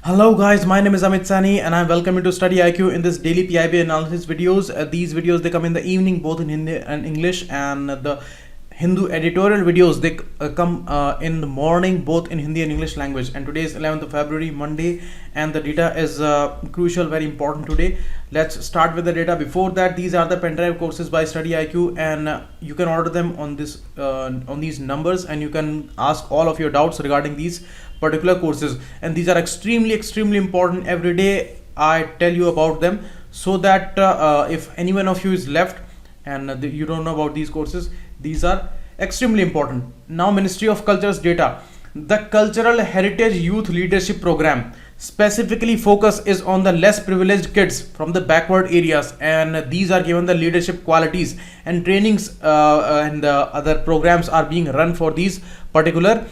Hello guys, my name is Amit Sani and I welcome you to StudyIQ in this daily PIB analysis videos. These videos they come in the evening both in Hindi and English, and the Hindu editorial videos they come in the morning both in Hindi and English language. And today is 11th of February, Monday, and the data is crucial, very important today. Let's start with the data. Before that, these are the pen drive courses by StudyIQ, and you can order them on this on these numbers, and you can ask all of your doubts regarding these particular courses. And these are extremely important. Every day I tell you about them, so that if any one of you is left and you don't know about these courses, these are extremely important. Now, Ministry of Culture's data. The Cultural Heritage Youth Leadership Program specifically focus is on the less privileged kids from the backward areas, and these are given the leadership qualities, and trainings and other programs are being run for these particular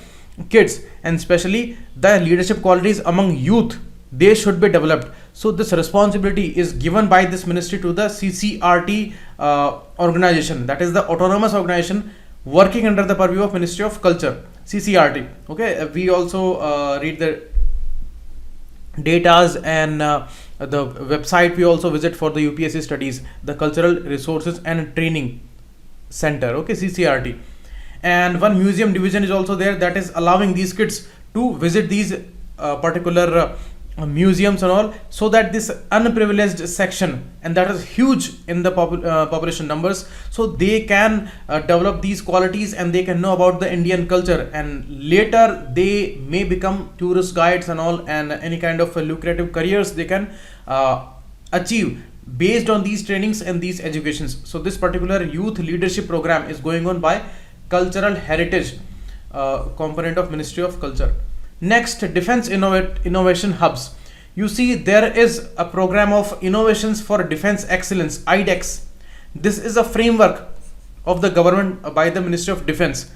kids, and especially the leadership qualities among youth, they should be developed. So this responsibility is given by this ministry to the CCRT organization, that is the autonomous organization working under the purview of Ministry of Culture, CCRT. Okay, we also read the datas and the website we also visit for the UPSC studies, the Cultural Resources and Training Center, okay, CCRT. And one museum division is also there, that is allowing these kids to visit these particular museums and all, so that this unprivileged section, and that is huge in the population numbers, so they can develop these qualities and they can know about the Indian culture, and later they may become tourist guides and all, and any kind of lucrative careers they can achieve based on these trainings and these educations. So this particular youth leadership program is going on by Cultural Heritage component of Ministry of Culture. Next, Defense Innovation Hubs. You see, there is a program of innovations for defense excellence, IDEX. This is a framework of the government by the Ministry of Defense,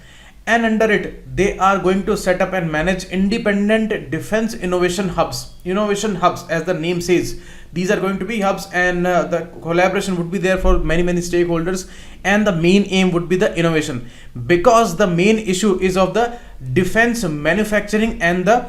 and under it they are going to set up and manage independent defense innovation hubs. Innovation hubs, as the name says, these are going to be hubs, and the collaboration would be there for many stakeholders, and the main aim would be the innovation, because the main issue is of the defense manufacturing and the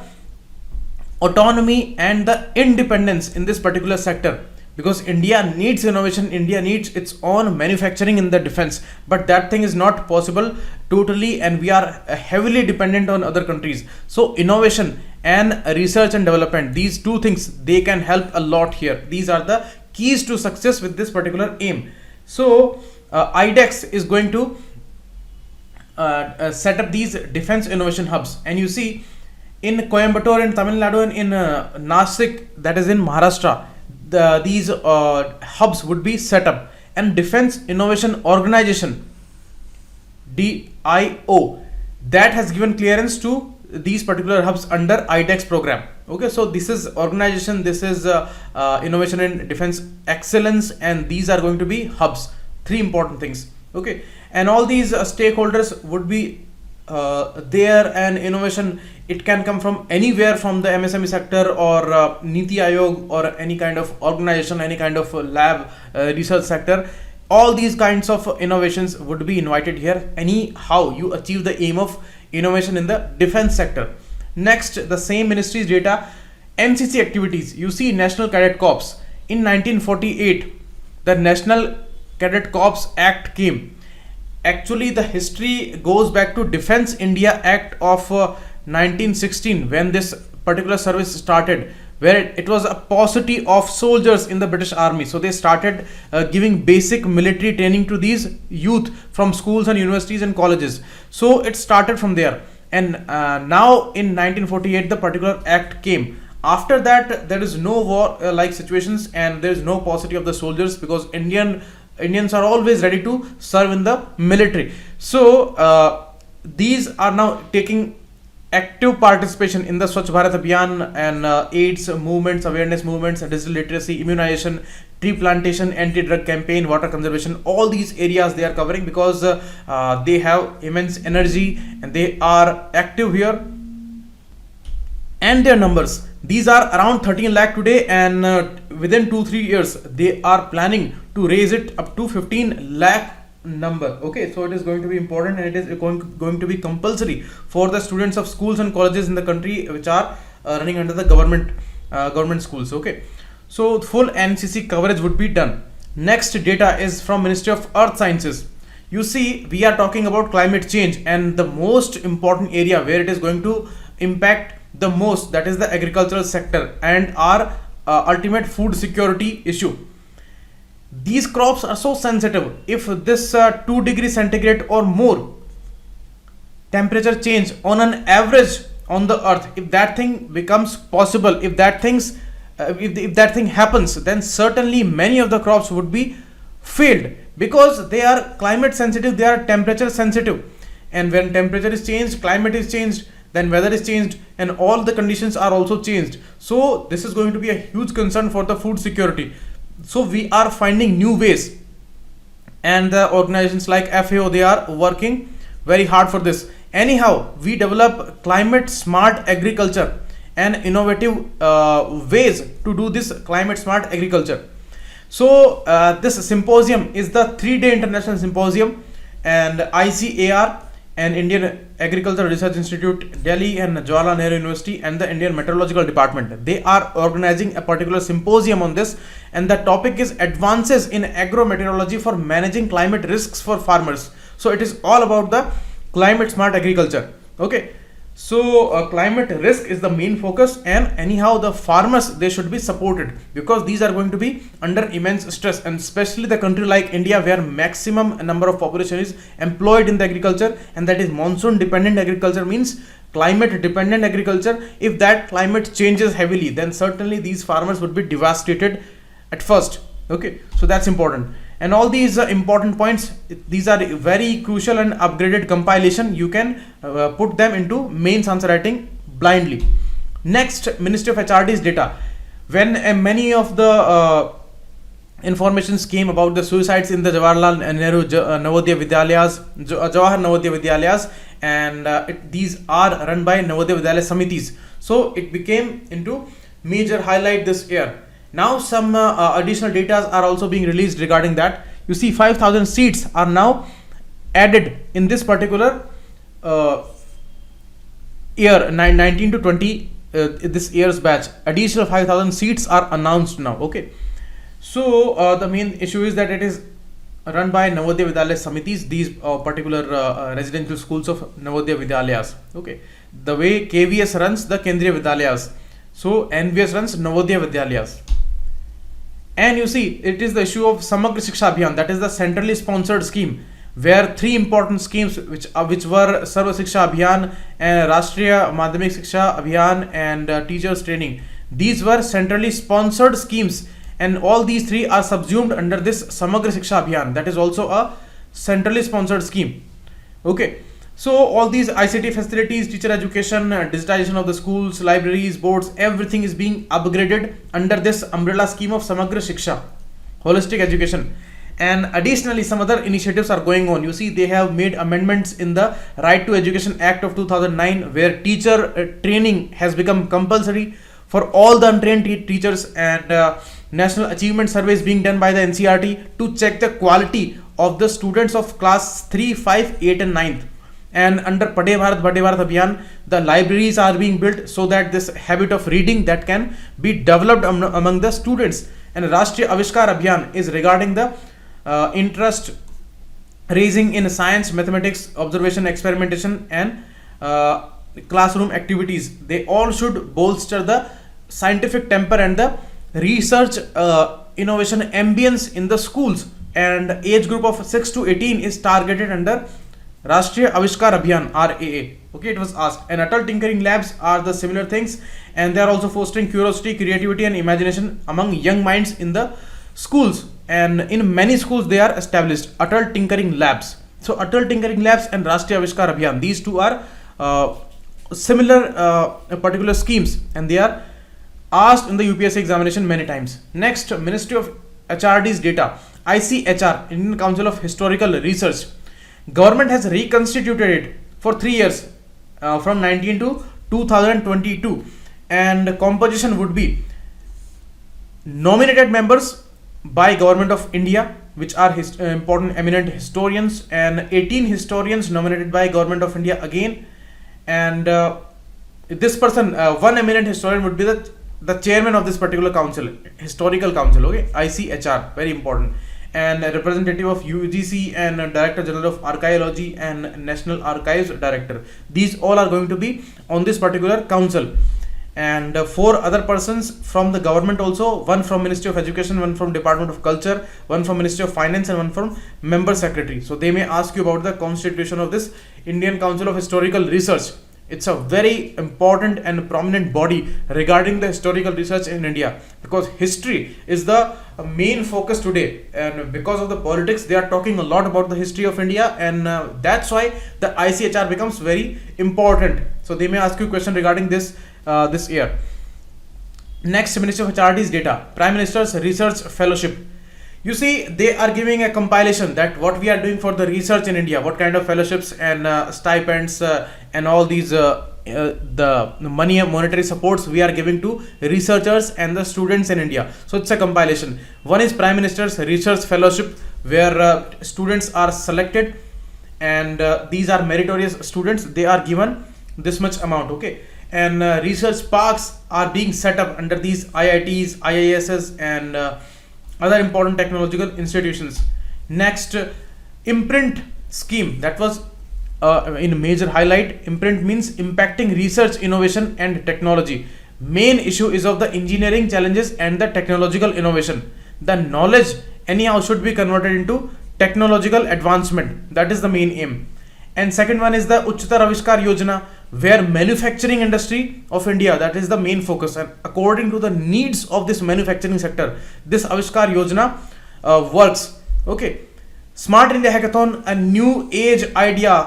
autonomy and the independence in this particular sector, because India needs innovation, India needs its own manufacturing in the defense, but that thing is not possible totally, and we are heavily dependent on other countries. So innovation and research and development, these two things, they can help a lot here. These are the keys to success with this particular aim. So IDEX is going to set up these defense innovation hubs, and you see in Coimbatore in Tamil Nadu and in Nasik, that is in Maharashtra, these hubs would be set up, and Defense Innovation Organization, DIO, that has given clearance to these particular hubs under IDEX program. Okay, so this is organization, this is innovation and defense excellence, and these are going to be hubs. Three important things. Okay, and all these stakeholders would be there, and innovation, it can come from anywhere, from the MSME sector or Niti Aayog or any kind of organization, any kind of lab research sector. All these kinds of innovations would be invited here, anyhow you achieve the aim of innovation in the defense sector. Next, the same ministry's data, NCC activities. You see, National Cadet Corps. In 1948, the National Cadet Corps Act came. Actually, the history goes back to Defense India Act of 1916, when this particular service started, where it was a paucity of soldiers in the British Army. So they started giving basic military training to these youth from schools and universities and colleges. So it started from there, and now in 1948 the particular act came. After that, there is no war like situations, and there is no paucity of the soldiers, because Indians are always ready to serve in the military. So these are now taking active participation in the Swachh Bharat Abhiyan and AIDS movements, awareness movements, digital literacy, immunization, tree plantation, anti-drug campaign, water conservation. All these areas they are covering, because they have immense energy and they are active here. And their numbers, these are around 13 lakh today, and within 2-3 years they are planning to raise it up to 15 lakh number. Okay, so it is going to be important, and it is going to be compulsory for the students of schools and colleges in the country which are running under the government government schools. Okay, so full NCC coverage would be done. Next data is from Ministry of Earth Sciences. You see, we are talking about climate change, and the most important area where it is going to impact the most, that is the agricultural sector and our ultimate food security issue. These crops are so sensitive. If this 2 degrees centigrade or more temperature change on an average on the earth, if that thing becomes possible, if that thing happens, then certainly many of the crops would be failed, because they are climate sensitive, they are temperature sensitive, and when temperature is changed, climate is changed, then weather is changed, and all the conditions are also changed. So this is going to be a huge concern for the food security. So we are finding new ways, and the organizations like FAO, they are working very hard for this. Anyhow, we develop climate smart agriculture and innovative ways to do this climate smart agriculture. So this symposium is the 3-day international symposium, and ICAR and Indian Agricultural Research Institute, Delhi, and Jawaharlal Nehru University, and the Indian Meteorological Department, they are organizing a particular symposium on this, and the topic is advances in agro-meteorology for managing climate risks for farmers. So it is all about the climate smart agriculture. Okay, so climate risk is the main focus, and anyhow the farmers, they should be supported, because these are going to be under immense stress, and especially the country like India, where maximum number of population is employed in the agriculture, and that is monsoon dependent agriculture, means climate dependent agriculture. If that climate changes heavily, then certainly these farmers would be devastated at first. Okay, so that's important. And all these important points, these are very crucial and upgraded compilation. You can put them into mains answer writing blindly. Next, Ministry of HRD's data. When many of the informations came about the suicides in the Jawaharlal Nehru Navodaya Vidyalayas, Jawahar Navodaya Vidyalayas, and these are run by Navodaya Vidyalaya Samitis. So it became into major highlight this year. Now some additional data are also being released regarding that. You see, 5,000 seats are now added in this particular year, 19 to 20, this year's batch. Additional 5,000 seats are announced now. Okay, so the main issue is that it is run by Navodaya Vidyalaya Samitis, these particular residential schools of Navodaya Vidyalayas. Okay, the way KVS runs the Kendriya Vidyalayas, so NVS runs Navodaya Vidyalayas. And you see, it is the issue of Samagra Shiksha Abhiyan, that is the centrally sponsored scheme, where 3 important schemes which were Sarva Shiksha Abhiyan, Rashtriya Madhyamik Shiksha Abhiyan, and teachers training. These were centrally sponsored schemes, and all these 3 are subsumed under this Samagra Shiksha Abhiyan, that is also a centrally sponsored scheme. Okay, so all these ICT facilities, teacher education, digitization of the schools, libraries, boards, everything is being upgraded under this umbrella scheme of Samagra Shiksha, holistic education. And additionally, some other initiatives are going on. You see, they have made amendments in the Right to Education Act of 2009, where teacher training has become compulsory for all the untrained teachers, and national achievement surveys being done by the NCERT to check the quality of the students of class 3, 5, 8 and 9th. And under Padhe Bharat Badhe Bharat Abhiyan, the libraries are being built so that this habit of reading that can be developed among the students. And Rashtriya Avishkar Abhiyan is regarding the interest raising in science, mathematics, observation, experimentation, and classroom activities. They all should bolster the scientific temper and the research innovation ambience in the schools. And age group of 6 to 18 is targeted under Rashtriya Avishkar Abhiyan, RAA. Okay, it was asked. And Atal Tinkering Labs are the similar things, and they are also fostering curiosity, creativity, and imagination among young minds in the schools. And in many schools, they are established Atal Tinkering Labs. So Atal Tinkering Labs and Rashtriya Avishkar Abhiyan, these two are similar particular schemes, and they are asked in the UPSC examination many times. Next, Ministry of HRD's data. ICHR, Indian Council of Historical Research. Government has reconstituted it for 3 years from 19 to 2022, and composition would be nominated members by Government of India, which are important eminent historians, and 18 historians nominated by Government of India again. And this person, one eminent historian, would be the the chairman of this particular council, historical council, okay, ICHR, very important, and a representative of UGC and Director General of Archaeology and National Archives Director. These all are going to be on this particular council. And 4 other persons from the government also, one from Ministry of Education, one from Department of Culture, one from Ministry of Finance, and one from Member Secretary. So they may ask you about the constitution of this Indian Council of Historical Research. It's a very important and prominent body regarding the historical research in India, because history is the main focus today, and because of the politics they are talking a lot about the history of India, and that's why the ICHR becomes very important. So they may ask you a question regarding this this year. Next, Ministry of HRD's data, Prime Minister's Research Fellowship. You see, they are giving a compilation that what we are doing for the research in India, what kind of fellowships and stipends and all these the monetary supports we are giving to researchers and the students in India. So it's a compilation. One is Prime Minister's Research Fellowship, where students are selected, and these are meritorious students. They are given this much amount, okay. And research parks are being set up under these IITs, IISs, and other important technological institutions. Next, imprint scheme, that was in major highlight. Imprint means impacting research, innovation and technology. Main issue is of the engineering challenges and the technological innovation. The knowledge anyhow should be converted into technological advancement. That is the main aim. And second one is the Uchtar Avishkar Yojana, where manufacturing industry of India, that is the main focus, and according to the needs of this manufacturing sector, this Avishkar Yojana works, okay. Smart India Hackathon, a new age idea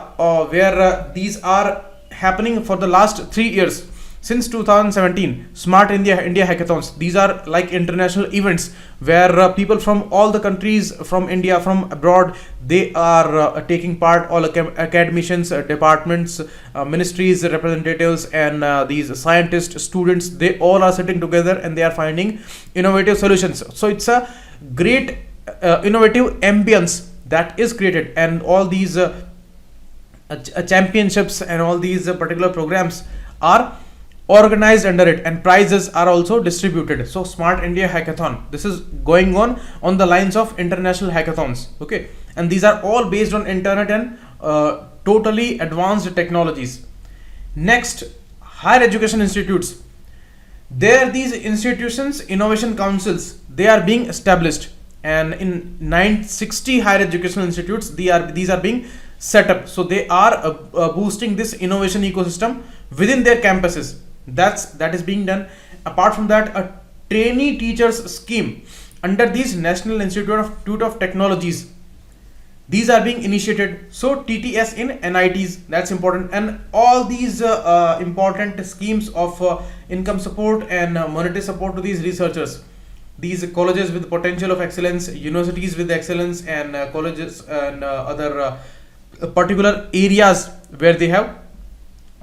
where these are happening for the last 3 years. Since 2017, Smart India Hackathons, these are like international events where people from all the countries, from India, from abroad, they are taking part. All academicians, departments, ministries, representatives, and these scientists, students, they all are sitting together and they are finding innovative solutions. So it's a great innovative ambience that is created, and all these championships and all these particular programs are organized under it, and prizes are also distributed. So Smart India Hackathon, this is going on the lines of international hackathons, okay, and these are all based on internet and totally advanced technologies. Next, higher education institutes. There, these institutions, innovation councils, they are being established, and in 960 higher educational institutes, these are being set up. So they are boosting this innovation ecosystem within their campuses. That is being done. Apart from that, a trainee teachers scheme under these National Institute of Technologies, these are being initiated. So TTS in NITs, that's important, and all these important schemes of income support and monetary support to these researchers, these colleges with potential of excellence, universities with excellence, and colleges and other particular areas where they have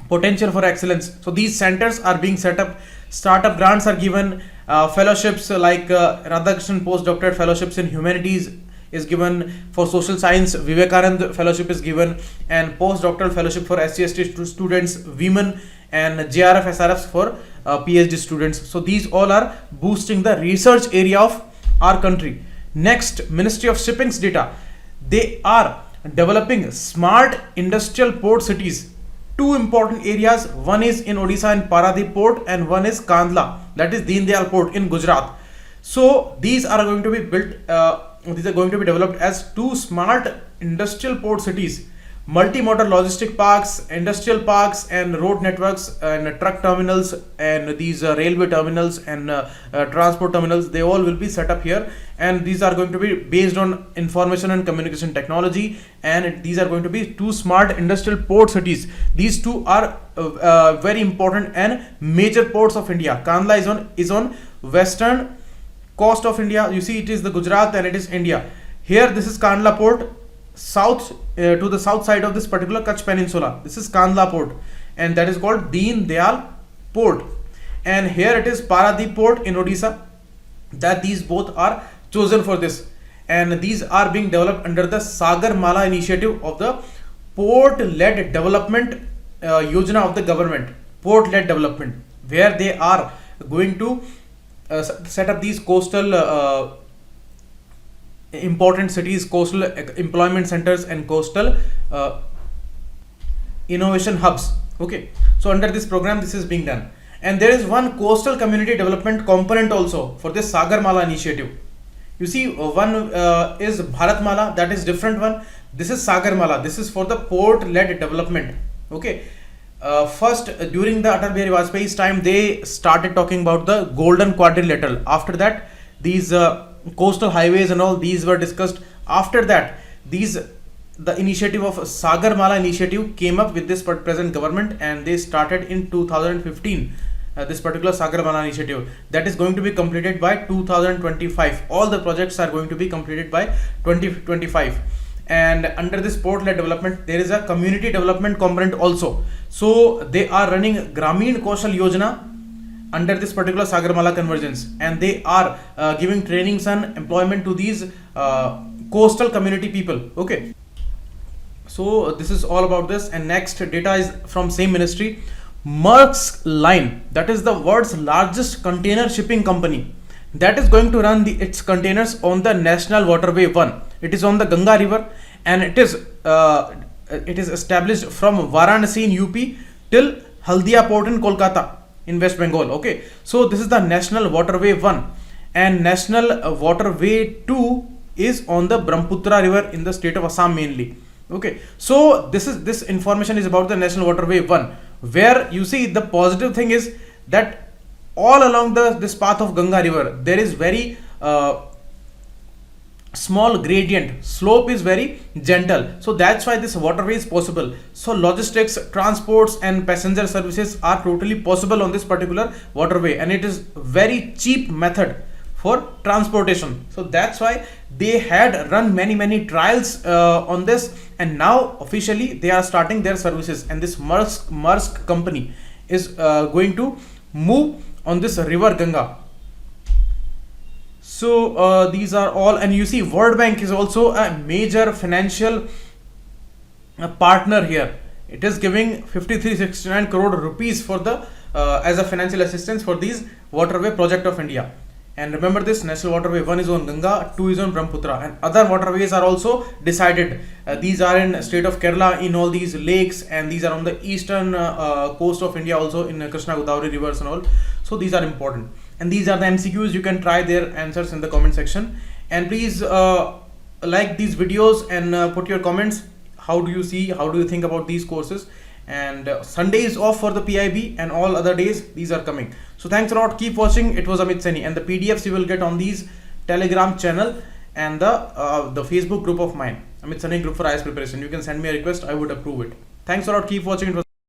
potential for excellence. So these centers are being set up. Startup grants are given. Fellowships like Radhakrishnan postdoctorate fellowships in humanities is given. For social science, Vivekanand fellowship is given, and postdoctoral fellowship for SC/ST students, women, and JRF SRFs for PhD students. So these all are boosting the research area of our country. Next, Ministry of Shipping's data. They are developing smart industrial port cities. 2 important areas, one is in Odisha in Paradip port, and one is Kandla, that is Deen Dayal port in Gujarat. So these are going to be built, these are going to be developed as 2 smart industrial port cities. Multi-modal logistic parks, industrial parks, and road networks, and truck terminals, and these railway terminals, and transport terminals, they all will be set up here, and these are going to be based on information and communication technology, and these are going to be 2 smart industrial port cities. These 2 are very important and major ports of India. Kandla is on western coast of India. You see, it is the Gujarat and it is India. Here, this is Kandla port. South to the south side of this particular Kutch Peninsula, this is Kandla port, and that is called Deen Dayal port. And here it is Paradip port in Odisha, that these both are chosen for this, and these are being developed under the Sagar Mala initiative of the port-led development Yojana of the government, port-led development, where they are going to set up these coastal important cities, coastal employment centers, and coastal innovation hubs. Okay, so under this program this is being done, and there is one coastal community development component also for this Sagarmala initiative. You see, one is Bharatmala, that is different one. This is Sagarmala, this is for the port led development. Okay, first during the Atal Bihari Vajpayee's time they started talking about the golden quadrilateral. After that these coastal highways and all these were discussed. After that the initiative of Sagarmala initiative came up with this present government, and they started in 2015 this particular Sagarmala initiative, that is going to be completed by 2025. All the projects are going to be completed by 2025. And under this port led development there is a community development component also. So they are running Grameen Kaushal Yojana under this particular Sagarmala convergence, and they are giving trainings and employment to these coastal community people. Okay, so this is all about this. And next data is from same ministry. Maersk Line, that is the world's largest container shipping company, that is going to run its containers on the National Waterway 1. It is on the Ganga River, and it is established from Varanasi in UP till Haldia Port in Kolkata in West Bengal. Okay, so this is the National Waterway 1, and National Waterway 2 is on the Brahmaputra River in the state of Assam mainly. Okay, so this information is about the National Waterway 1, where you see the positive thing is that all along this path of Ganga River there is very small gradient, slope is very gentle, so that's why this waterway is possible. So logistics, transports and passenger services are totally possible on this particular waterway, and it is very cheap method for transportation. So that's why they had run many trials on this, and now officially they are starting their services, and this Maersk company is going to move on this river Ganga. So these are all, and you see World Bank is also a major financial partner here. It is giving 5369 crore rupees for the as a financial assistance for these waterway project of India. And remember, this National Waterway 1 is on Ganga, 2 is on Brahmaputra, and other waterways are also decided. These are in state of Kerala in all these lakes, and these are on the eastern coast of India also in Krishna Godavari rivers and all. So these are important, and these are the MCQs. You can try their answers in the comment section, and please like these videos and put your comments. How do you see, how do you think about these courses? And Sunday is off for the PIB, and all other days these are coming. So thanks a lot, keep watching. It was Amit Saini, and the PDFs you will get on these Telegram channel and the Facebook group of mine, Amit Saini Group for IAS Preparation. You can send me a request, I would approve it. Thanks a lot, keep watching. It was